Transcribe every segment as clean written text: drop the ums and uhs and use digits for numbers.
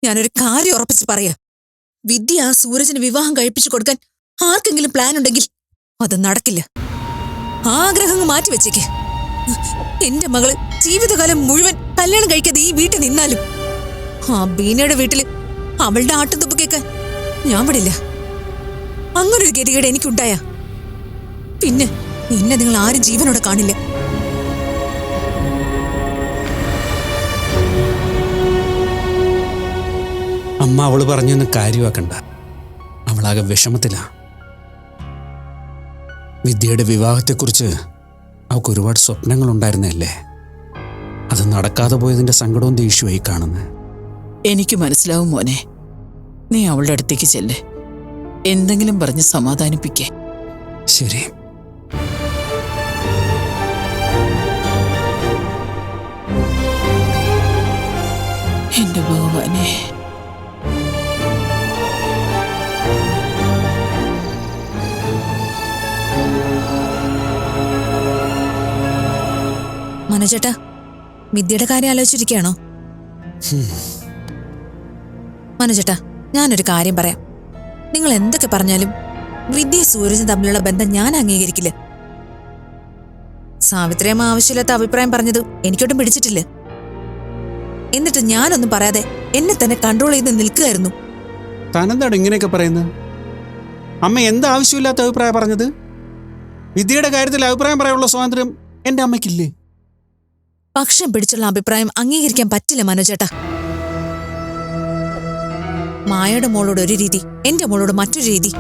ഞാനൊരു കാര്യം ഉറപ്പിച്ച് പറയാ, വിദ്യ ആ സൂരജിന് വിവാഹം കഴിപ്പിച്ചു കൊടുക്കാൻ ആർക്കെങ്കിലും പ്ലാൻ ഉണ്ടെങ്കിൽ അത് നടക്കില്ല. ആഗ്രഹങ്ങൾ മാറ്റിവെച്ചേക്ക്. എന്റെ മകള് ജീവിതകാലം മുഴുവൻ കല്യാണം കഴിക്കാതെ ഈ വീട്ടിൽ നിന്നാലും ആ ബീനയുടെ വീട്ടില് അവളുടെ ആട്ടുതുപ്പ് കേൾക്കാൻ ഞാൻ വിടില്ല. അങ്ങനൊരു ഗതികേട് എനിക്കുണ്ടായ പിന്നെ എന്നെ നിങ്ങൾ ആരും ജീവനോടെ കാണില്ല. അമ്മ അവള് പറഞ്ഞൊന്നും കാര്യമാക്കണ്ട. അവളാകെ വിഷമത്തിലാ. വിദ്യയുടെ വിവാഹത്തെക്കുറിച്ച് അവൾക്ക് ഒരുപാട് സ്വപ്നങ്ങളുണ്ടായിരുന്നല്ലേ. അത് നടക്കാതെ പോയതിന്റെ സങ്കടവും ദേഷ്യമായി കാണുന്നത് എനിക്ക് മനസ്സിലാവും മോനെ. നീ അവളുടെ അടുത്തേക്ക് ചെല്ല്, എന്തെങ്കിലും പറഞ്ഞ് സമാധാനിപ്പിക്കേ. ശരി. എന്റെ ഭഗവാനെ. മനോജേട്ടാ, വിദ്യയുടെ കാര്യം ആലോചിച്ചിരിക്കുകയാണോ? മനോജേട്ടാ, ഞാനൊരു കാര്യം പറയാം. നിങ്ങൾ എന്തൊക്കെ പറഞ്ഞാലും വിദ്യയും സൂരജും തമ്മിലുള്ള ബന്ധം ഞാൻ അംഗീകരിക്കില്ല. സാവിത്രിയമ്മ ആവശ്യമില്ലാത്ത അഭിപ്രായം പറഞ്ഞത് എനിക്കൊട്ടും പിടിച്ചിട്ടില്ല. എന്നിട്ട് ഞാനൊന്നും പറയാതെ എന്നെ തന്നെ കൺട്രോൾ ചെയ്ത് നിൽക്കുകയായിരുന്നു. താനെന്താണ് ഇങ്ങനെയൊക്കെ പറയുന്നത്? അമ്മ എന്താ ആവശ്യമില്ലാത്ത അഭിപ്രായം പറഞ്ഞത്? വിദ്യയുടെ കാര്യത്തിൽ അഭിപ്രായം പറയാനുള്ള സ്വാതന്ത്ര്യം എന്റെ അമ്മയ്ക്കില്ലേ? പക്ഷം പിടിച്ചുള്ള അഭിപ്രായം അംഗീകരിക്കാൻ പറ്റില്ല മനോജേട്ടാ. മായയുടെ മോളോട് ഒരു രീതി, എന്റെ മോളോട് മറ്റൊരു രീതി.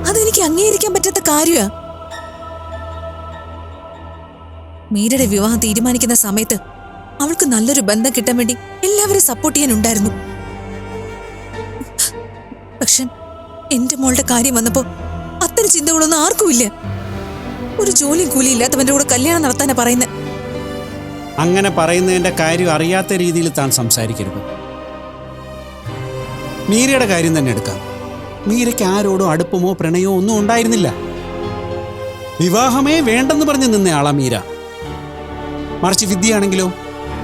അതെനിക്ക് അംഗീകരിക്കാൻ പറ്റാത്ത കാര്യമാ. മീരയുടെ വിവാഹം തീരുമാനിക്കുന്ന സമയത്ത് അവൾക്ക് നല്ലൊരു ബന്ധം കിട്ടാൻ വേണ്ടി എല്ലാവരും സപ്പോർട്ട് ചെയ്യാനുണ്ടായിരുന്നു. പക്ഷെ എന്റെ മോളുടെ കാര്യം വന്നപ്പോ അത്തരം ചിന്തകളൊന്നും ആർക്കുമില്ല. ഒരു ജോലിയും കൂലിയും ഇല്ലാത്തവന്റെ കൂടെ കല്യാണം നടത്താനാ പറയുന്നത്. അങ്ങനെ പറയുന്നതിന്റെ കാര്യം അറിയാത്ത രീതിയിൽ താൻ സംസാരിക്കരുത്. മീരയുടെ കാര്യം തന്നെ എടുക്കാം. മീരയ്ക്ക് ആരോടും അടുപ്പമോ പ്രണയമോ ഒന്നും ഉണ്ടായിരുന്നില്ല. വിവാഹമേ വേണ്ടെന്ന് പറഞ്ഞ് നിന്നയാളാ മീര. മറിച്ച് വിദ്യയാണെങ്കിലോ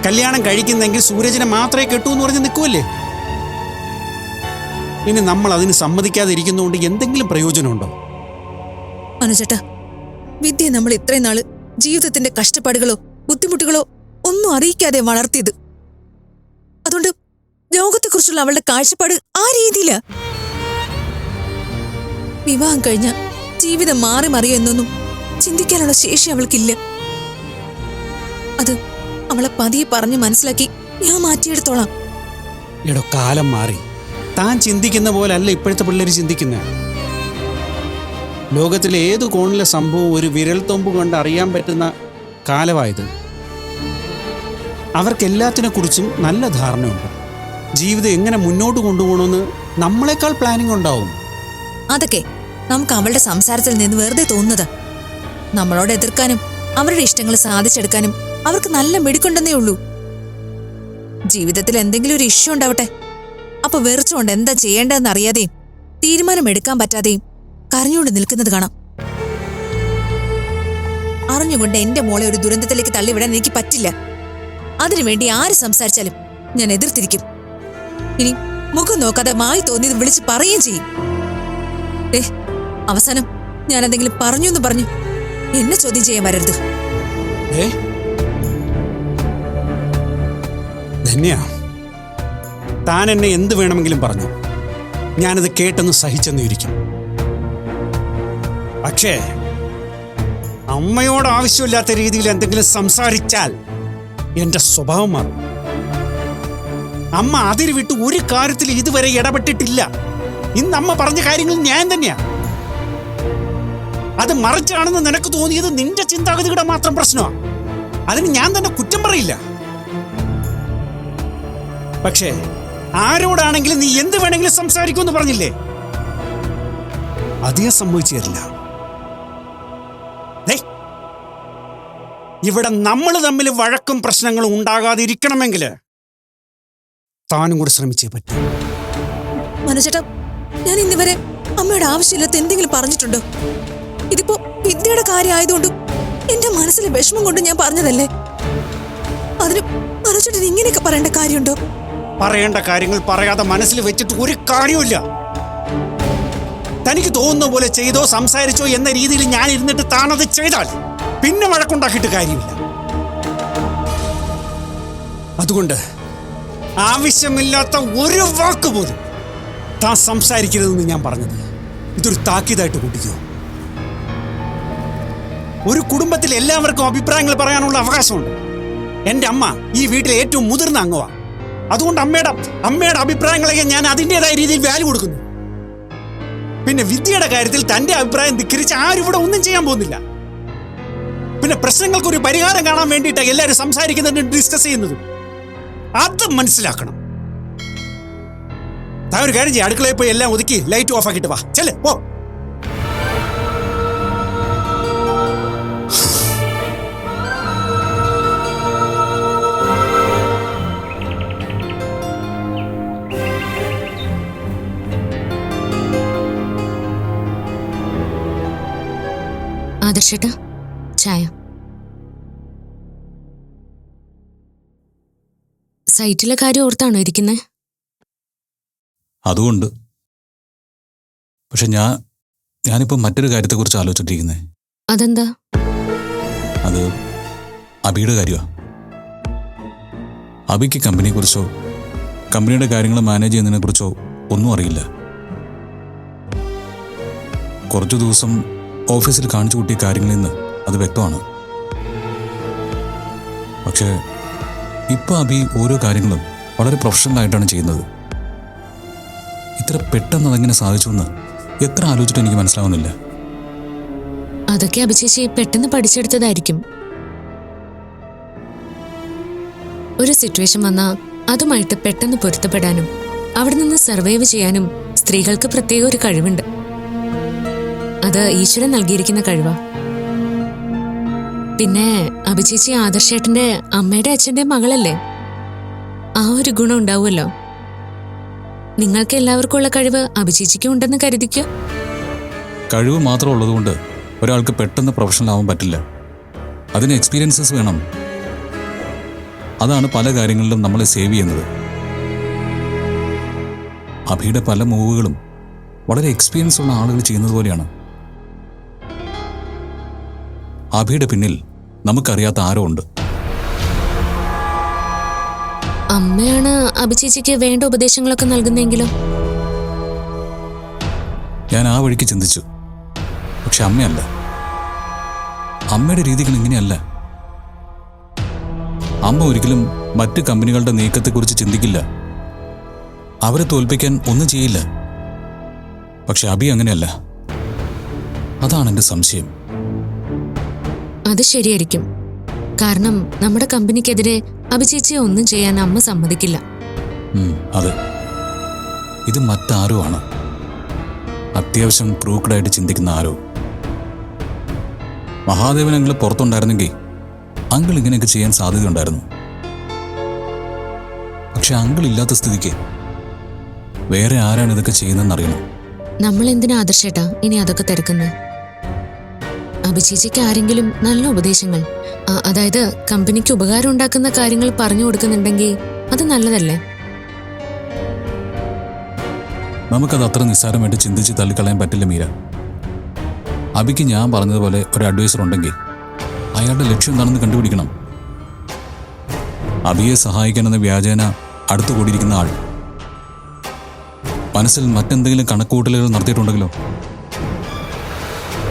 കല്യാണം കഴിക്കുന്നെങ്കിൽ സൂരജിനെ മാത്രമേ കെട്ടൂ എന്ന് പറഞ്ഞ് നിൽക്കുമല്ലേ. ഇനി നമ്മൾ അതിന് സമ്മതിക്കാതെ ഇരിക്കുന്നതുകൊണ്ട് എന്തെങ്കിലും പ്രയോജനമുണ്ടോ? അനുചേട്ടാ, വിദ്യ നമ്മൾ ഇത്രയും നാള് ജീവിതത്തിന്റെ കഷ്ടപ്പാടുകളോ ബുദ്ധിമുട്ടുകളോ ഒന്നും അറിയിക്കാതെ വളർത്തിയത്. അതുകൊണ്ട് ലോകത്തെക്കുറിച്ചുള്ള അവളുടെ കാഴ്ചപ്പാട് ആ രീതിയിലാ. വിവാഹം കഴിഞ്ഞ ജീവിതം മാറി മറിയോ എന്നൊന്നും ചിന്തിക്കാനുള്ള ശേഷി അവൾക്കില്ല. അത് അവളെ പതിയെ പറഞ്ഞ് മനസ്സിലാക്കി ഞാൻ മാറ്റിയെടുത്തോളാം. എടോ, കാലം മാറി. താൻ ചിന്തിക്കുന്ന പോലെ അല്ല ഇപ്പോഴത്തെ പിള്ളേർ ചിന്തിക്കുന്നത്. ലോകത്തിലെ ഏതു കോണിലെ സംഭവം ഒരു വിരൽത്തൊമ്പ് കൊണ്ട് അറിയാൻ പറ്റുന്ന കാലമായത്. അവർക്കെല്ലാത്തിനെ കുറിച്ചും നല്ല ധാരണയുണ്ട്. ജീവിതം എങ്ങനെ മുന്നോട്ട് കൊണ്ടുപോകണമെന്ന് നമ്മളെക്കാൾ പ്ലാനിങ് ഉണ്ടാവും. അതൊക്കെ നമുക്ക് അവളുടെ സംസാരത്തിൽ നിന്ന് വെറുതെ തോന്നുന്നത്. നമ്മളോട് എതിർക്കാനും അവരുടെ ഇഷ്ടങ്ങൾ സാധിച്ചെടുക്കാനും അവർക്ക് നല്ല മിടുക്കുണ്ടെന്നേ ഉള്ളൂ. ജീവിതത്തിൽ എന്തെങ്കിലും ഒരു ഇഷ്യൂ ഉണ്ടാവട്ടെ, അപ്പൊ വെറിച്ചുകൊണ്ട് എന്താ ചെയ്യേണ്ടതെന്ന് അറിയാതെയും തീരുമാനമെടുക്കാൻ പറ്റാതെയും കരഞ്ഞുകൊണ്ട് നിൽക്കുന്നത് കാണാം. അറിഞ്ഞുകൊണ്ട് എന്റെ മോളെ ഒരു ദുരന്തത്തിലേക്ക് തള്ളിവിടാൻ എനിക്ക് പറ്റില്ല. അതിനുവേണ്ടി ആര് സംസാരിച്ചാലും ഞാൻ എതിർത്തിരിക്കും. ഇനി മുഖം നോക്കാതെ മായി തോന്നിയത് വിളിച്ച് പറയുകയും ചെയ്യും. അവസാനം ഞാൻ എന്തെങ്കിലും പറഞ്ഞു എന്ന് പറഞ്ഞു എന്നെ ചോദ്യം ചെയ്യാൻ വരരുത്. ധന്യ, താൻ എന്നെ എന്ത് വേണമെങ്കിലും പറഞ്ഞു, ഞാനത് കേട്ടെന്ന് സഹിച്ചെന്നിരിക്കും. പക്ഷേ അമ്മയോട് ആവശ്യമില്ലാത്ത രീതിയിൽ എന്തെങ്കിലും സംസാരിച്ചാൽ എന്റെ സ്വഭാവം മാറും. അമ്മ അതിര് വിട്ട് ഒരു കാര്യത്തിൽ ഇതുവരെ ഇടപെട്ടിട്ടില്ല. ഇന്ന് അമ്മ പറഞ്ഞ കാര്യങ്ങൾ ഞാൻ തന്നെയാ. അത് മറിച്ചാണെന്ന് നിനക്ക് തോന്നിയത് നിന്റെ ചിന്താഗതിയുടെ മാത്രം പ്രശ്നമാണ്. അതിന് ഞാൻ തന്നെ കുറ്റം പറയില്ല. പക്ഷേ ആരോടാണെങ്കിലും നീ എന്ത് വേണമെങ്കിലും സംസാരിക്കുമെന്ന് പറഞ്ഞില്ലേ, അതേ സംഭവിച്ചു തരില്ല. ഇവിടെ നമ്മൾ തമ്മിൽ വഴക്കും പ്രശ്നങ്ങളും ഉണ്ടാകാതിരിക്കണമെങ്കിൽ താനും കൂടെ ശ്രമിച്ചേ പറ്റൂ. മനോജേട്ടാ, ഞാൻ ഇന്നുവരെ അമ്മയുടെ ആവശ്യമില്ലാത്ത എന്തെങ്കിലും പറഞ്ഞിട്ടുണ്ടോ? ഇതിപ്പോ വിദ്യയുടെ കാര്യം ആയതുകൊണ്ടും എന്റെ മനസ്സിലെ വിഷമം കൊണ്ട് ഞാൻ പറഞ്ഞതല്ലേ. അതിന് മനോജേട്ടൻ ഇങ്ങനെയൊക്കെ പറയേണ്ട കാര്യമുണ്ടോ? പറയേണ്ട കാര്യങ്ങൾ പറയാതെ മനസ്സിൽ വെച്ചിട്ട് ഒരു കാര്യമില്ല. തനിക്ക് തോന്നുന്ന പോലെ ചെയ്തോ സംസാരിച്ചോ എന്ന രീതിയിൽ ഞാൻ ഇരുന്നിട്ട് താനത് ചെയ്താൽ പിന്നെ വഴക്കുണ്ടാക്കിയിട്ട് കാര്യമില്ല. അതുകൊണ്ട് ആവശ്യമില്ലാത്ത ഒരു വാക്ക് പോലും താൻ സംസാരിക്കരുതെന്ന് ഞാൻ പറഞ്ഞത്. ഇതൊരു താക്കീതായിട്ട് കൂട്ടിക്കോ. ഒരു കുടുംബത്തിൽ എല്ലാവർക്കും അഭിപ്രായങ്ങൾ പറയാനുള്ള അവകാശമുണ്ട്. എൻ്റെ അമ്മ ഈ വീട്ടിലെ ഏറ്റവും മുതിർന്ന അംഗമാണ്. അതുകൊണ്ട് അമ്മയുടെ അഭിപ്രായങ്ങളൊക്കെ ഞാൻ അതിൻ്റെതായ രീതിയിൽ വാല്യൂ കൊടുക്കുന്നു. പിന്നെ വിദ്യയുടെ കാര്യത്തിൽ തൻ്റെ അഭിപ്രായം ധിക്കരിച്ച് ആരും ഇവിടെ ഒന്നും ചെയ്യാൻ പോകുന്നില്ല. പിന്നെ പ്രശ്നങ്ങൾക്ക് ഒരു പരിഹാരം കാണാൻ വേണ്ടിയിട്ടാണ് എല്ലാവരും സംസാരിക്കുന്നതിനും ഡിസ്കസ് ചെയ്യുന്നതും. അത് മനസ്സിലാക്കണം. താൻ ഒരു കാര്യം ചെയ്യും, അടുക്കളയിൽ പോയി എല്ലാം ഒതുക്കി ലൈറ്റ് ഓഫ് ആക്കിയിട്ട് വാ. ചെല്ലേ പോ. ആദർശേട്ടാ, ചായ. സൈറ്റിലെ കാര്യം ഓർത്താണോ ഇരിക്കുന്നത്? അതുകൊണ്ട്. പക്ഷെ ഞാനിപ്പോൾ മറ്റൊരു കാര്യത്തെക്കുറിച്ച് ആലോചിച്ചിട്ടിരിക്കുന്നത്. അതെന്താ? അത് അബിയുടെ കാര്യമാണ്. അബിക്ക് കമ്പനിയെക്കുറിച്ചോ കമ്പനിയുടെ കാര്യങ്ങൾ മാനേജ് ചെയ്യുന്നതിനെക്കുറിച്ചോ ഒന്നും അറിയില്ല. കുറച്ചു ദിവസം ഓഫീസിൽ കാണിച്ചു കൂട്ടിയ കാര്യങ്ങളിൽ നിന്ന് അത് വ്യക്തമാണ്. പക്ഷേ ഇപ്പോൾ അബി ഓരോ കാര്യങ്ങളും വളരെ പ്രൊഫഷണലായിട്ടാണ് ചെയ്യുന്നത്. ഇത്ര പെട്ടെന്ന് അതെങ്ങനെ സാധിച്ചു എന്ന് എത്ര ആലോചിച്ചിട്ട് എനിക്ക് മനസ്സിലാവുന്നില്ല. അതൊക്കെ അഭിചേച്ചി പെട്ടെന്ന് പഠിച്ചെടുത്തതായിരിക്കും. ഒരു സിറ്റുവേഷൻ വന്നാൽ അതുമായിട്ട് പെട്ടെന്ന് പൊരുത്തപ്പെടാനും അവിടെ നിന്ന് സർവൈവ് ചെയ്യാനും സ്ത്രീകൾക്ക് പ്രത്യേക ഒരു കഴിവുണ്ട്. അത് ഈശ്വരൻ നൽകിയിരിക്കുന്ന കഴിവാ. പിന്നെ അഭിചേച്ചി ആദർശേട്ടന്റെ അമ്മയുടെ അച്ഛന്റെ മകളല്ലേ? ആ ഒരു ഗുണം ഉണ്ടാവുമല്ലോ. നിങ്ങൾക്ക് എല്ലാവർക്കും ഉള്ള കഴിവ് അഭിചേച്ചിക്കും ഉണ്ടെന്ന് കരുതിക്കോ. കഴിവ് മാത്രം ഉള്ളതുകൊണ്ട് ഒരാൾക്ക് പെട്ടെന്ന് പ്രൊഫഷണൽ ആവാൻ പറ്റില്ല. അതിന് എക്സ്പീരിയൻസസ് വേണം. അതാണ് പല കാര്യങ്ങളിലും നമ്മളെ സേവ് ചെയ്യുന്നത്. അഭിയുടെ പല മൂവുകളും വളരെ എക്സ്പീരിയൻസ് ഉള്ള ആളുകൾ ചെയ്യുന്നത് പോലെയാണ്. അഭിയുടെ പിന്നിൽ നമുക്കറിയാത്ത ആരോ ഉണ്ട്. അമ്മയാണ് അഭിചേച്ചിക്ക് വേണ്ട ഉപദേശങ്ങളൊക്കെ നൽകുന്നെങ്കിലും. ഞാൻ ആ വഴിക്ക് ചിന്തിച്ചു. പക്ഷെ അമ്മയല്ല. അമ്മയുടെ രീതികൾ ഇങ്ങനെയല്ല. അമ്മ ഒരിക്കലും മറ്റ് കമ്പനികളുടെ നീക്കത്തെക്കുറിച്ച് ചിന്തിക്കില്ല. അവരെ തോൽപ്പിക്കാൻ ഒന്നും ചെയ്യില്ല. പക്ഷെ അഭി അങ്ങനെയല്ല. അതാണ് എൻ്റെ സംശയം. അത് ശരിയായിരിക്കും. കാരണം നമ്മുടെ കമ്പനിക്കെതിരെ അഭിചേച്ചിയെ ഒന്നും ചെയ്യാൻ അമ്മ സമ്മതിക്കില്ല. അതെ, ഇത് മറ്റാരോ ആണ്. അത്യാവശ്യം പ്രൂക്ഡായിട്ട് ചിന്തിക്കുന്ന ആരോ. മഹാദേവൻ അങ്കിൾ പുറത്തുണ്ടായിരുന്നെങ്കിൽ അങ്കിൾ ഇങ്ങനെയൊക്കെ ചെയ്യാൻ സാധ്യതയുണ്ടായിരുന്നു. പക്ഷെ അങ്കിൾ ഇല്ലാത്ത സ്ഥിതിക്ക് വേറെ ആരാണ് ഇതൊക്കെ ചെയ്യുന്നതെന്ന് അറിയണം. നമ്മൾ എന്തിനാ ആദർശേട്ടാ ഇനി അതൊക്കെ തിരക്കുന്നത്? അഭിചേച്ചിക്ക് ആരെങ്കിലും നല്ല ഉപദേശങ്ങൾ, അതായത് കമ്പനിക്ക് ഉപകാരം ഉണ്ടാക്കുന്ന കാര്യങ്ങൾ പറഞ്ഞു കൊടുക്കുന്നുണ്ടെങ്കിൽ അത് നല്ലതല്ലേ? നമുക്കത് അത്ര നിസ്സാരമായിട്ട് ചിന്തിച്ച് തള്ളിക്കളയാൻ പറ്റില്ല മീര. അബിക്ക് ഞാൻ പറഞ്ഞതുപോലെ ഒരു അഡ്വൈസർ ഉണ്ടെങ്കിൽ അയാളുടെ ലക്ഷ്യം എന്താണെന്ന് കണ്ടുപിടിക്കണം. അബിയെ സഹായിക്കാനെന്ന വ്യാജേന അടുത്തു കൂടിയിരിക്കുന്ന ആൾ മനസ്സിൽ മറ്റെന്തെങ്കിലും കണക്കുകൂട്ടലുകൾ നടത്തിയിട്ടുണ്ടെങ്കിലോ?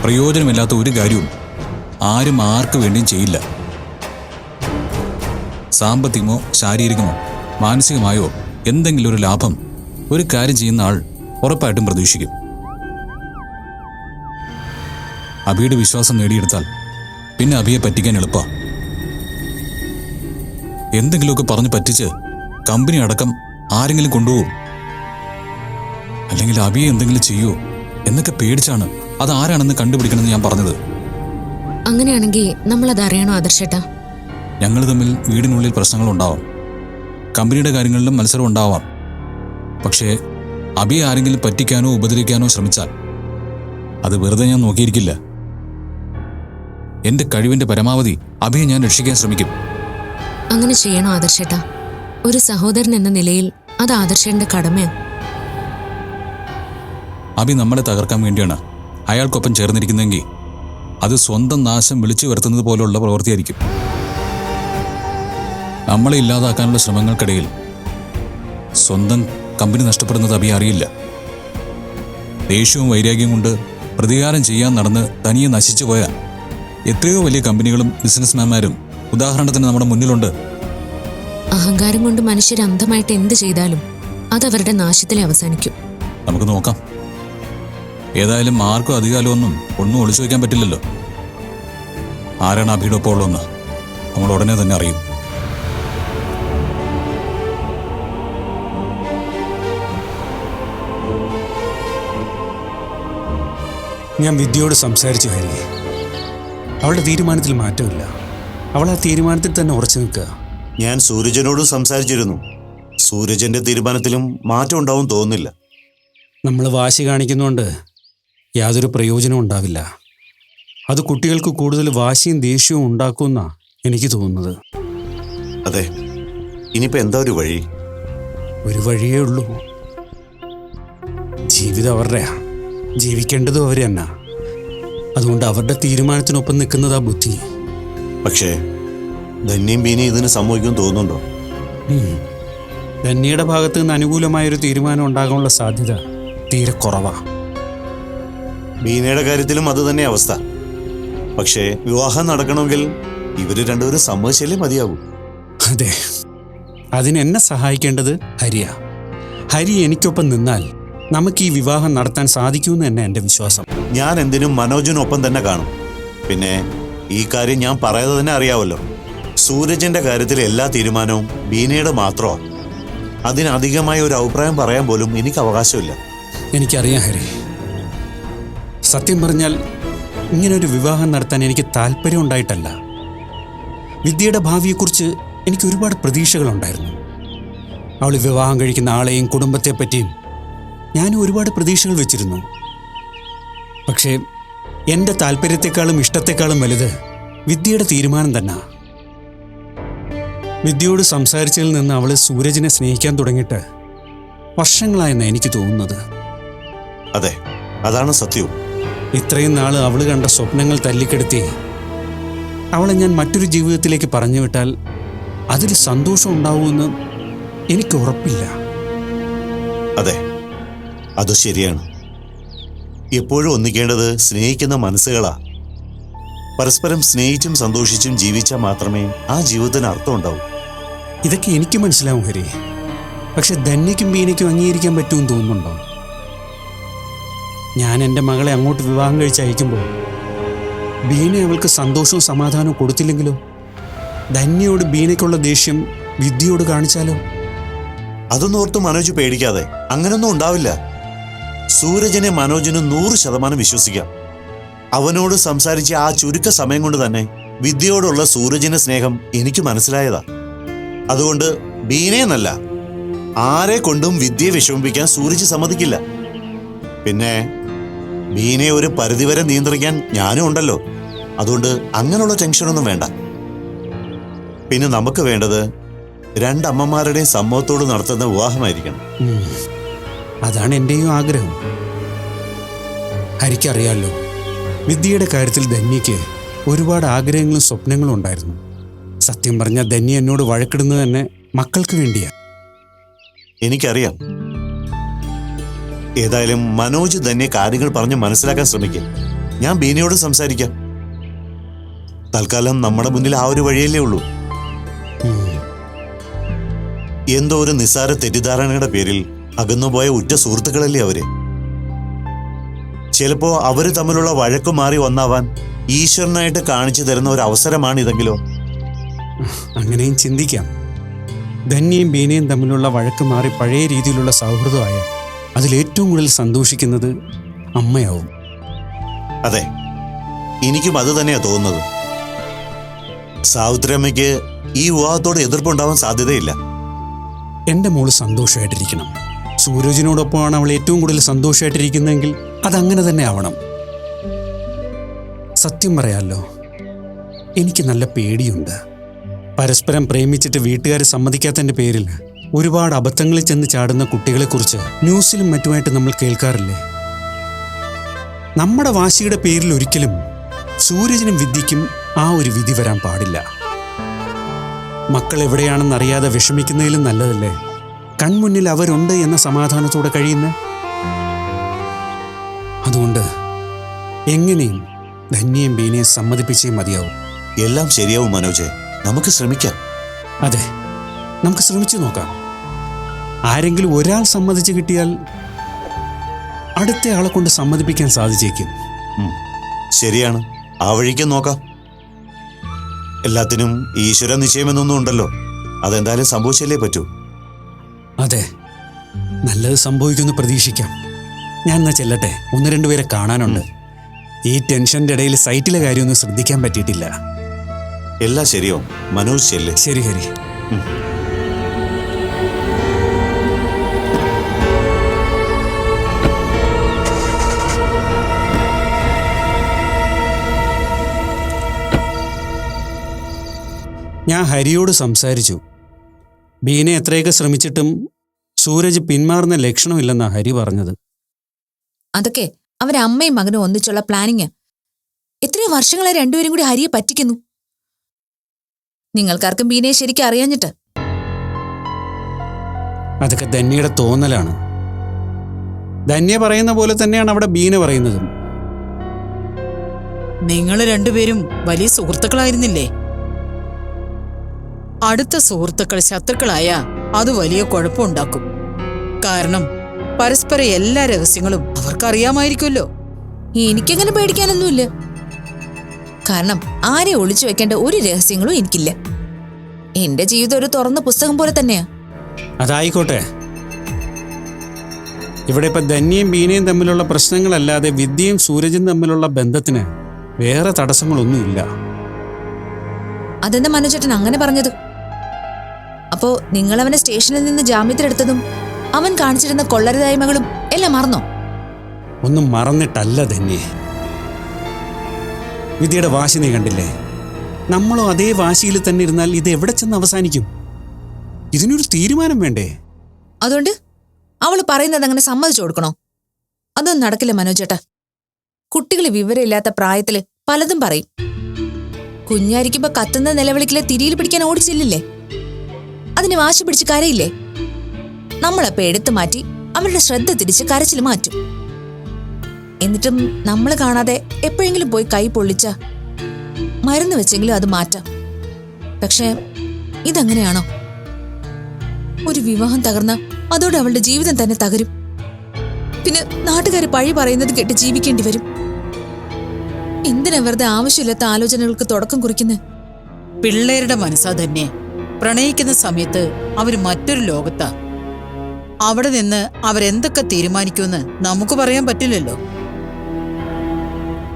പ്രയോജനമില്ലാത്ത ഒരു കാര്യവും ആരും ആർക്ക് വേണ്ടിയും ചെയ്യില്ല. സാമ്പത്തികമോ ശാരീരികമോ മാനസികമായോ എന്തെങ്കിലും ഒരു ലാഭം ഒരു കാര്യം ചെയ്യുന്ന ആൾ ഉറപ്പായിട്ടും പ്രതീക്ഷിക്കും. അബിയുടെ വിശ്വാസം നേടിയെടുത്താൽ പിന്നെ അബിയെ പറ്റിക്കാൻ എളുപ്പമാണ്. എന്തെങ്കിലുമൊക്കെ പറഞ്ഞ് പറ്റിച്ച് കമ്പനി അടക്കം ആരെങ്കിലും കൊണ്ടുപോകും. അല്ലെങ്കിൽ അബിയെ എന്തെങ്കിലും ചെയ്യുമോ എന്നൊക്കെ പേടിച്ചാണ് അത് ആരാണെന്ന് കണ്ടുപിടിക്കണമെന്ന് ഞാൻ പറഞ്ഞത്. അങ്ങനെയാണെങ്കിൽ നമ്മളത് അറിയണോ ആദർശേട്ടാ? ഞങ്ങൾ തമ്മിൽ വീടിനുള്ളിൽ പ്രശ്നങ്ങളുണ്ടാവാം, കമ്പനിയുടെ കാര്യങ്ങളിലും മത്സരം ഉണ്ടാവാം. പക്ഷേ അബിയെ ആരെങ്കിലും പറ്റിക്കാനോ ഉപദ്രവിക്കാനോ ശ്രമിച്ചാൽ അത് വെറുതെ ഞാൻ നോക്കിയിരിക്കില്ല. എന്റെ കഴിവിന്റെ പരമാവധി അബിയെ ഞാൻ രക്ഷിക്കാൻ ശ്രമിക്കും. അങ്ങനെ ചെയ്യണോ ആദർശേട്ടാ? ഒരു സഹോദരൻ എന്ന നിലയിൽ അത് ആദർശന്റെ കടമയാണ്. അഭി നമ്മളെ തകർക്കാൻ വേണ്ടിയാണ് അയാൾക്കൊപ്പം ചേർന്നിരിക്കുന്നതെങ്കിൽ അത് സ്വന്തം നാശം വിളിച്ചു വരുത്തുന്നത് പോലുള്ള പ്രവൃത്തിയായിരിക്കും. നമ്മളെ ഇല്ലാതാക്കാനുള്ള ശ്രമങ്ങൾക്കിടയിൽ സ്വന്തം കമ്പനി നഷ്ടപ്പെടുന്നത് അഭി അറിയില്ല. ദേഷ്യവും വൈരാഗ്യം കൊണ്ട് പ്രതികാരം ചെയ്യാൻ നടന്ന് തനിയെ നശിച്ചു പോയ എത്രയോ വലിയ കമ്പനികളും ബിസിനസ്മാൻമാരും ഉദാഹരണത്തിന് നമ്മുടെ മുന്നിലുണ്ട്. അഹങ്കാരം കൊണ്ട് മനുഷ്യർ അന്ധമായിട്ട് എന്ത് ചെയ്താലും അതവരുടെ നാശത്തിലെ അവസാനിക്കും. നമുക്ക് നോക്കാം. ഏതായാലും ആർക്കും അധികാലമൊന്നും ഒന്നും ഒളിച്ചു വയ്ക്കാൻ പറ്റില്ലല്ലോ. ആരാണ് അഭിയുടെ ഒപ്പം ഉള്ളതെന്ന് നമ്മൾ ഉടനെ തന്നെ അറിയും. ഞാൻ വിദ്യയോട് സംസാരിച്ചു ഹരി. അവളുടെ തീരുമാനത്തിൽ മാറ്റമില്ല. അവൾ ആ തീരുമാനത്തിൽ തന്നെ ഉറച്ചു നിൽക്കുക. ഞാൻ സൂരജനോടും സംസാരിച്ചിരുന്നു. സൂരജന്റെ തീരുമാനത്തിലും മാറ്റം ഉണ്ടാവും തോന്നുന്നില്ല. നമ്മൾ വാശി കാണിക്കുന്നതുകൊണ്ട് യാതൊരു പ്രയോജനവും ഉണ്ടാവില്ല. അത് കുട്ടികൾക്ക് കൂടുതൽ വാശിയും ദേഷ്യവും ഉണ്ടാക്കുമെന്നാണ് എനിക്ക് തോന്നുന്നത്. അതെ, ഇനിയിപ്പോൾ എന്താ ഒരു വഴി? ഒരു വഴിയേ ഉള്ളൂ. ജീവിതം അവരുടെയാ, ജീവിക്കേണ്ടതും അവർ തന്നെ. അതുകൊണ്ട് അവരുടെ തീരുമാനത്തിനൊപ്പം നിൽക്കുന്നതാ ബുദ്ധി. പക്ഷേ ധന്യം ബീനി ഇതിന് സമ്മതിക്കും തോന്നുന്നുണ്ടോ? ധന്യയുടെ ഭാഗത്ത് നിന്ന് അനുകൂലമായൊരു തീരുമാനം ഉണ്ടാകാനുള്ള സാധ്യത തീരെ കുറവാ. ബീനയുടെ കാര്യത്തിലും അത് തന്നെ അവസ്ഥ. പക്ഷേ വിവാഹം നടക്കണമെങ്കിൽ ഇവര് രണ്ടുപേരും സമ്മതിച്ചാലേ മതിയാകൂ. അതെ, അതിനെന്നെ സഹായിക്കേണ്ടത് ഹരിയാ. ഹരി എനിക്കൊപ്പം നിന്നാൽ നമുക്ക് ഈ വിവാഹം നടത്താൻ സാധിക്കുമെന്ന് തന്നെ എൻ്റെ വിശ്വാസം. ഞാൻ എന്തിനും മനോജിനൊപ്പം തന്നെ കാണും. പിന്നെ ഈ കാര്യം ഞാൻ പറയാതെ തന്നെ അറിയാമല്ലോ. സൂരജിന്റെ കാര്യത്തിൽ എല്ലാ തീരുമാനവും ബീനയുടെ മാത്രമാണ്. അതിനധികമായ ഒരു അഭിപ്രായം പറയാൻ പോലും എനിക്ക് അവകാശമില്ല. എനിക്കറിയാം ഹരി. സത്യം പറഞ്ഞാൽ ഇങ്ങനൊരു വിവാഹം നടത്താൻ എനിക്ക് താല്പര്യം ഉണ്ടായിട്ടല്ല. വിദ്യയുടെ ഭാവിയെക്കുറിച്ച് എനിക്ക് ഒരുപാട് പ്രതീക്ഷകളുണ്ടായിരുന്നു. അവൾ വിവാഹം കഴിക്കുന്ന ആളെയും കുടുംബത്തെപ്പറ്റിയും ഞാനും ഒരുപാട് പ്രതീക്ഷകൾ വെച്ചിരുന്നു. പക്ഷേ എൻ്റെ താല്പര്യത്തെക്കാളും ഇഷ്ടത്തെക്കാളും വലുത് വിദ്യയുടെ തീരുമാനം തന്നെ. വിദ്യയോട് സംസാരിച്ചതിൽ നിന്ന് അവൾ സൂരജിനെ സ്നേഹിക്കാൻ തുടങ്ങിയിട്ട് വർഷങ്ങളായെന്നാണ് എനിക്ക് തോന്നുന്നത്. അതെ, അതാണ് സത്യവും. ഇത്രയും നാൾ അവൾ കണ്ട സ്വപ്നങ്ങൾ തല്ലിക്കെടുത്തി അവളെ ഞാൻ മറ്റൊരു ജീവിതത്തിലേക്ക് പറഞ്ഞു വിട്ടാൽ അതിൽ സന്തോഷം ഉണ്ടാവുമെന്ന് എനിക്ക് ഉറപ്പില്ല. അതെ, അത് ശരിയാണ്. എപ്പോഴും ഒന്നിക്കേണ്ടത് സ്നേഹിക്കുന്ന മനസ്സുകളാ. പരസ്പരം സ്നേഹിച്ചും സന്തോഷിച്ചും ജീവിച്ചാൽ മാത്രമേ ആ ജീവിതത്തിന് അർത്ഥം ഉണ്ടാവൂ. ഇതൊക്കെ എനിക്ക് മനസ്സിലാവും ഹരി. പക്ഷെ ധന്യയ്ക്കും ബീനയ്ക്കും അംഗീകരിക്കാൻ പറ്റുമെന്ന് തോന്നുന്നുണ്ടോ? ഞാൻ എൻ്റെ മകളെ അങ്ങോട്ട് വിവാഹം കഴിച്ച് അയക്കുമ്പോൾ ബീന അവൾക്ക് സന്തോഷവും സമാധാനവും കൊടുത്തില്ലെങ്കിലോ? ധന്യയോട് ബീനയ്ക്കുള്ള ദേഷ്യം വിദ്യയോട് കാണിച്ചാലോ? അതൊന്നും ഓർത്ത് മനോജ് പേടിക്കാതെ. അങ്ങനൊന്നും ഉണ്ടാവില്ല. സൂരജനെ മനോജിന് 100% വിശ്വസിക്കാം. അവനോട് സംസാരിച്ച ആ ചുരുക്ക സമയം കൊണ്ട് തന്നെ വിദ്യയോടുള്ള സൂരജിന്റെ സ്നേഹം എനിക്ക് മനസ്സിലായതാ. അതുകൊണ്ട് ബീനയെന്നല്ല, ആരെ കൊണ്ടും വിദ്യയെ വിഷമിപ്പിക്കാൻ സൂരജ് സമ്മതിക്കില്ല. പിന്നെ ബീനയെ ഒരു പരിധിവരെ നിയന്ത്രിക്കാൻ ഞാനും ഉണ്ടല്ലോ. അതുകൊണ്ട് അങ്ങനെയുള്ള ടെൻഷനൊന്നും വേണ്ട. പിന്നെ നമുക്ക് വേണ്ടത് രണ്ടമ്മമാരുടെയും സമ്മതത്തോട് നടത്തുന്ന വിവാഹമായിരിക്കണം. അതാണ് എൻ്റെയും ആഗ്രഹം. ഹരിക്കറിയാലോ, വിദ്യയുടെ കാര്യത്തിൽ ധന്യയ്ക്ക് ഒരുപാട് ആഗ്രഹങ്ങളും സ്വപ്നങ്ങളും ഉണ്ടായിരുന്നു. സത്യം പറഞ്ഞാൽ ധന്യ എന്നോട് വഴക്കിടുന്നത് തന്നെ മക്കൾക്ക് വേണ്ടിയാ. എനിക്കറിയാം. ഏതായാലും മനോജ് തന്നെ കാര്യങ്ങൾ പറഞ്ഞ് മനസ്സിലാക്കാൻ ശ്രമിക്കും. ഞാൻ ബീനയോട് സംസാരിക്കാം. തൽക്കാലം നമ്മുടെ മുന്നിൽ ആ ഒരു വഴിയല്ലേ ഉള്ളൂ. എന്തോ ഒരു നിസ്സാര തെറ്റിദ്ധാരണയുടെ പേരിൽ അകന്നുപോയ ഉറ്റ സുഹൃത്തുക്കളല്ലേ അവര്. ചിലപ്പോ അവര് തമ്മിലുള്ള വഴക്കു മാറി ഒന്നാവാൻ ഈശ്വരനായിട്ട് കാണിച്ചു തരുന്ന ഒരു അവസരമാണ് ഇതെങ്കിലോ? അങ്ങനെയും ചിന്തിക്കാം. ധന്യയും ബീനയും തമ്മിലുള്ള വഴക്ക് മാറി പഴയ രീതിയിലുള്ള സൗഹൃദമായ അതിലേറ്റവും കൂടുതൽ സന്തോഷിക്കുന്നത് അമ്മയാവും. അതെ, എനിക്കും അത് തന്നെയാ തോന്നുന്നത്. സാവിത്രിയമ്മയ്ക്ക് ഈ വിവാഹത്തോട് എതിർപ്പുണ്ടാവാൻ സാധ്യതയില്ല. എൻ്റെ മോള് സന്തോഷമായിട്ടിരിക്കണം. സൂരജിനോടൊപ്പമാണ് അവൾ ഏറ്റവും കൂടുതൽ സന്തോഷമായിട്ടിരിക്കുന്നതെങ്കിൽ അതങ്ങനെ തന്നെ ആവണം. സത്യം പറയാമല്ലോ, എനിക്ക് നല്ല പേടിയുണ്ട്. പരസ്പരം പ്രേമിച്ചിട്ട് വീട്ടുകാർ സമ്മതിക്കാത്തതിൻ്റെ പേരിൽ ഒരുപാട് അബദ്ധങ്ങളിൽ ചെന്ന് ചാടുന്ന കുട്ടികളെക്കുറിച്ച് ന്യൂസിലും മറ്റുമായിട്ട് നമ്മൾ കേൾക്കാറില്ലേ? നമ്മുടെ വാശിയുടെ പേരിൽ ഒരിക്കലും സൂരജിനും വിദ്യയ്ക്കും ആ ഒരു വിധി വരാൻ പാടില്ല. മക്കൾ എവിടെയാണെന്നറിയാതെ വിഷമിക്കുന്നതിലും നല്ലതല്ലേ കൺമുന്നിൽ അവരുണ്ട് എന്ന സമാധാനത്തോടെ കഴിയുന്ന. അതുകൊണ്ട് എങ്ങനെയും ധന്യയും ബീനയെ സമ്മതിപ്പിച്ചേ മതിയാവും. എല്ലാം ശരിയാവും മനോജെ, നമുക്ക് ശ്രമിക്കാം. അതെ, നമുക്ക് ശ്രമിച്ചു നോക്കാം. ആരെങ്കിലും ഒരാൾ സമ്മതിച്ചു കിട്ടിയാൽ അടുത്ത ആളെ കൊണ്ട് സമ്മതിപ്പിക്കാൻ സാധിച്ചേക്കും. ശരിയാണ്, ആ വഴിക്ക് നോക്കാം. എല്ലാത്തിനും ഈശ്വര നിശ്ചയമെന്നൊന്നും ഉണ്ടല്ലോ, അതെന്തായാലും സംഭവിച്ചല്ലേ പറ്റൂ. അതെ, നല്ലത് സംഭവിക്കുമെന്ന് പ്രതീക്ഷിക്കാം. ഞാൻ എന്നാ ചെല്ലട്ടെ, 1-2 പേരെ കാണാനുണ്ട്. ഈ ടെൻഷന്റെ ഇടയിൽ സൈറ്റിലെ കാര്യമൊന്നും ശ്രദ്ധിക്കാൻ പറ്റിയിട്ടില്ല. എല്ലാം ശരിയോ മനോജ്, ചെല്ലേ. ശരി ഹരി. ഞാൻ ഹരിയോട് സംസാരിച്ചു. ബീനെ എത്രയൊക്കെ ശ്രമിച്ചിട്ടും സൂരജ് പിന്മാറുന്ന ലക്ഷണമില്ലെന്നാ ഹരി പറഞ്ഞത്. അതൊക്കെ അവരമ്മയും മകനും ഒന്നിച്ചുള്ള പ്ലാനിങ്. എത്രയോ വർഷങ്ങളായി രണ്ടുപേരും കൂടി ഹരിയെ പറ്റിക്കുന്നു. നിങ്ങൾക്കാർക്കും ബീനയെ ശരിക്കും അറിയാഞ്ഞിട്ട്. അതൊക്കെ ധന്യയുടെ തോന്നലാണ്. ധന്യ പറയുന്ന പോലെ തന്നെയാണ് അവിടെ ബീന പറയുന്നതും. നിങ്ങൾ രണ്ടുപേരും വലിയ സുഹൃത്തുക്കളായിരുന്നില്ലേ? അടുത്ത സുഹൃത്തുക്കൾ ശത്രുക്കളായ അത് വലിയ കുഴപ്പമുണ്ടാക്കും. കാരണം പരസ്പരം എല്ലാ രഹസ്യങ്ങളും അവർക്കറിയാമായിരിക്കുമല്ലോ. എനിക്കങ്ങനെ പേടിക്കാനൊന്നുമില്ല. കാരണം ആരെ ഒളിച്ചു വെക്കേണ്ട ഒരു രഹസ്യങ്ങളും എനിക്കില്ല. എന്റെ ജീവിതം ഒരു തുറന്ന പുസ്തകം പോലെ തന്നെയാ. അതായിക്കോട്ടെ. ഇവിടെ ഇപ്പൊ ധന്യയും ബീനയും തമ്മിലുള്ള പ്രശ്നങ്ങളല്ലാതെ വിദ്യയും സൂരജും തമ്മിലുള്ള ബന്ധത്തിന് വേറെ തടസ്സങ്ങളൊന്നുമില്ല. അതെന്താ മനോജേട്ടൻ അങ്ങനെ പറഞ്ഞത്? അപ്പോ നിങ്ങൾ അവനെ സ്റ്റേഷനിൽ നിന്ന് ജാമ്യത്തിലെടുത്തതും അവൻ കാണിച്ചിരുന്ന കൊള്ളരുതായ്മകളും എല്ലാം മറന്നോ? ഒന്നും മറന്നിട്ടല്ല ധന്യേ. വിദ്യയുടെ വാശി നീ കണ്ടില്ലേ? നമ്മളോ അതേ വാശിയിൽ തന്നെ ഇരുന്നാൽ ഇത് എവിടെ ചെന്ന് അവസാനിക്കും? ഇതിനൊരു തീരുമാനം വേണ്ടേ? അതുകൊണ്ട് അവള് പറയുന്നത് അങ്ങനെ സമ്മതിച്ചു കൊടുക്കണോ? അതൊന്നും നടക്കില്ല മനോജേട്ടാ. കുട്ടികൾ വിവരമില്ലാത്ത പ്രായത്തില് പലതും പറയും. കുഞ്ഞായിരിക്കുമ്പോ കത്തുന്ന നിലവിളിക്കിലെ തിരിയിൽ പിടിക്കാൻ ഓടിച്ചില്ലേ? അതിന് വാശി പിടിച്ച് കരയില്ലേ? നമ്മളപ്പോ എടുത്തു മാറ്റി അവരുടെ ശ്രദ്ധ തിരിച്ച് കരച്ചിൽ മാറ്റും. എന്നിട്ടും നമ്മൾ കാണാതെ എപ്പോഴെങ്കിലും പോയി കൈ പൊള്ളിച്ച മരുന്ന് വെച്ചെങ്കിലും അത് മാറ്റാം. പക്ഷെ ഇതങ്ങനെയാണോ? ഒരു വിവാഹം തകർന്ന അതോടെ അവളുടെ ജീവിതം തന്നെ തകരും. പിന്നെ നാട്ടുകാർ പഴി പറയുന്നത് കേട്ട് ജീവിക്കേണ്ടി വരും. എന്തിനാ വെറുതെ ആവശ്യമില്ലാത്ത ആലോചനകൾക്ക് തുടക്കം കുറിക്കുന്നത്? പിള്ളേരുടെ മനസ്സാ തന്നെ. പ്രണയിക്കുന്ന സമയത്ത് അവർ മറ്റൊരു ലോകത്താ. അവിടെ നിന്ന് അവരെന്തൊക്കെ തീരുമാനിക്കുമെന്ന് നമുക്ക് പറയാൻ പറ്റില്ലല്ലോ.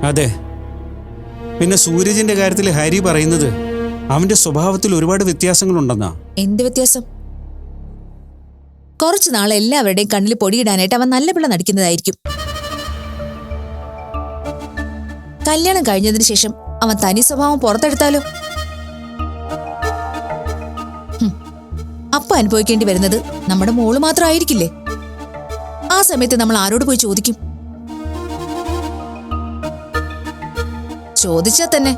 അതെ. പിന്നെ സൂരജിന്റെ കാര്യത്തിൽ ഹരി പറയുന്നത് അവന്റെ സ്വഭാവത്തിൽ ഒരുപാട് വ്യത്യാസങ്ങളുണ്ടെന്നാ. എന്ത് വ്യത്യാസം? കുറച്ചു നാൾ എല്ലാവരുടെയും കണ്ണിൽ പൊടിയിടാനായിട്ട് അവൻ നല്ല പിള്ള നടിക്കുന്നതായിരിക്കും. കല്യാണം കഴിഞ്ഞതിന് ശേഷം അവൻ തനി സ്വഭാവം പുറത്തെടുത്താലോ? അപ്പൊ അനുഭവിക്കേണ്ടി വരുന്നത് നമ്മുടെ മോള് മാത്രമായിരിക്കില്ലേ? ആ സമയത്ത് നമ്മൾ ആരോട് പോയി ചോദിക്കും? ചോദിച്ചാൽ തന്നെ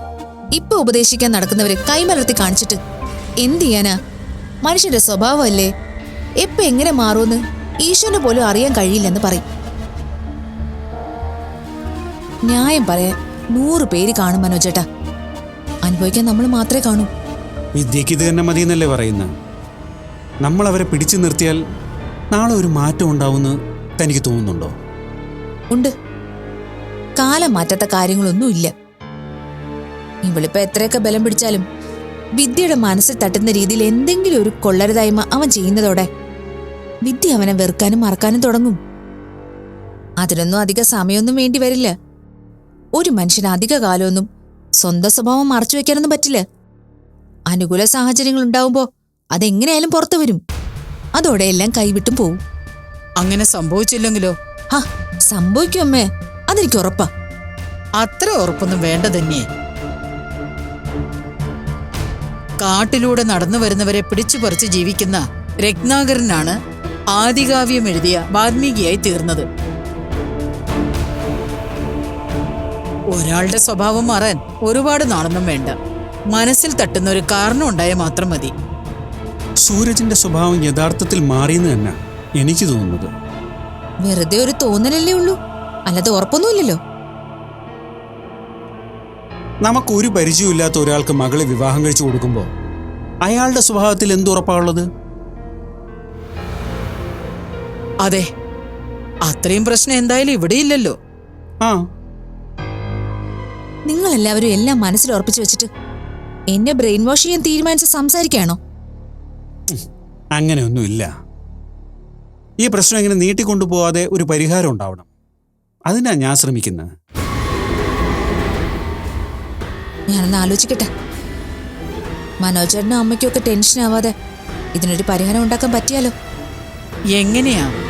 ഇപ്പൊ ഉപദേശിക്കാൻ നടക്കുന്നവര് കൈമലർത്തി കാണിച്ചിട്ട് എന്ത് ചെയ്യാനാ? മനുഷ്യന്റെ സ്വഭാവമല്ലേ, എപ്പോ എങ്ങനെ മാറുമെന്ന് ഈശ്വരന് പോലും അറിയാൻ കഴിയില്ലെന്ന് പറയും. ന്യായം പറയാൻ 100 പേര് കാണും മനോജേട്ടാ. അനുഭവിക്കാൻ നമ്മൾ മാത്രമേ കാണൂ. വിദ്യക്ക് ഇത് തന്നെ മതിയെന്നല്ലേ പറയുന്നത്? നമ്മൾ അവരെ പിടിച്ചു നിർത്തിയാൽ നാളെ ഒരു മാറ്റം ഉണ്ടാവുമെന്ന് തനിക്ക് തോന്നുന്നുണ്ടോ? ഉണ്ട്. കാലം മാറ്റാത്ത കാര്യങ്ങളൊന്നുമില്ല. ഇവളിപ്പോ എത്രയൊക്കെ ബലം പിടിച്ചാലും വിദ്യയുടെ മനസ്സിൽ തട്ടുന്ന രീതിയിൽ എന്തെങ്കിലും ഒരു കൊള്ളരുതായ്മ അവൻ ചെയ്യുന്നതോടെ വിദ്യ അവനെ വെറുക്കാനും മറക്കാനും തുടങ്ങും. അതിനൊന്നും അധിക സമയമൊന്നും വേണ്ടി വരില്ല. ഒരു മനുഷ്യന് അധിക കാലമൊന്നും സ്വന്തം സ്വഭാവം മറച്ചു വെക്കാനൊന്നും പറ്റില്ല. അനുകൂല സാഹചര്യങ്ങൾ ഉണ്ടാവുമ്പോ അതെങ്ങനെയായാലും പുറത്തു വരും. അതോടെ എല്ലാം കൈവിട്ടും പോവും. അങ്ങനെ സംഭവിച്ചില്ലെങ്കിലോ? സംഭവിക്കും അമ്മേ, അതെനിക്ക് ഉറപ്പാ. അത്ര ഉറപ്പൊന്നും വേണ്ട തന്നെ. കാട്ടിലൂടെ നടന്നു വരുന്നവരെ പിടിച്ചു പറിച്ച് ജീവിക്കുന്ന രത്നാകരനാണ് ആദികാവ്യം എഴുതിയ വാൽമീകിയായി തീർന്നത്. ഒരാളുടെ സ്വഭാവം മാറാൻ ഒരുപാട് നാളൊന്നും വേണ്ട. മനസ്സിൽ തട്ടുന്ന ഒരു കാരണം ഉണ്ടായാൽ മാത്രം മതി. സൂരജിന്റെ സ്വഭാവം യഥാർത്ഥത്തിൽ മാറിയെന്ന് തന്നെ എനിക്ക് തോന്നുന്നത്. വെറുതെ ഒരു തോന്നലല്ലേ ഉള്ളൂ, അല്ലാതെ ഉറപ്പൊന്നുമില്ലല്ലോ. നമുക്കൊരു പരിചയമില്ലാത്ത ഒരാൾക്ക് മകളെ വിവാഹം കഴിച്ചു കൊടുക്കുമ്പോൾ അയാളുടെ സ്വഭാവത്തിൽ എന്തുറപ്പാണുള്ളത്? അതെ, അത്രയും പ്രശ്നം എന്തായാലും ഇവിടെ ഇല്ലല്ലോ. ആ, നിങ്ങളെല്ലാവരും എല്ലാം മനസ്സിൽ ഉറപ്പിച്ചു വെച്ചിട്ട് എന്നെ ബ്രെയിൻ വാഷ് ചെയ്യാൻ തീരുമാനിച്ച് സംസാരിക്കുകയാണോ? അങ്ങനെയൊന്നുമില്ല. ഈ പ്രശ്നം ഇങ്ങനെ നീട്ടിക്കൊണ്ടുപോകാതെ ഒരു പരിഹാരം ഉണ്ടാവണം. അതിനാ ഞാൻ ശ്രമിക്കുന്നത്. ഞാനൊന്ന് ആലോചിക്കട്ടെ. മനോജേട്ടനും അമ്മയ്ക്കും ഒക്കെ ടെൻഷൻ ആവാതെ ഇതിനൊരു പരിഹാരം ഉണ്ടാക്കാൻ പറ്റിയാലോ? എങ്ങനെയാ?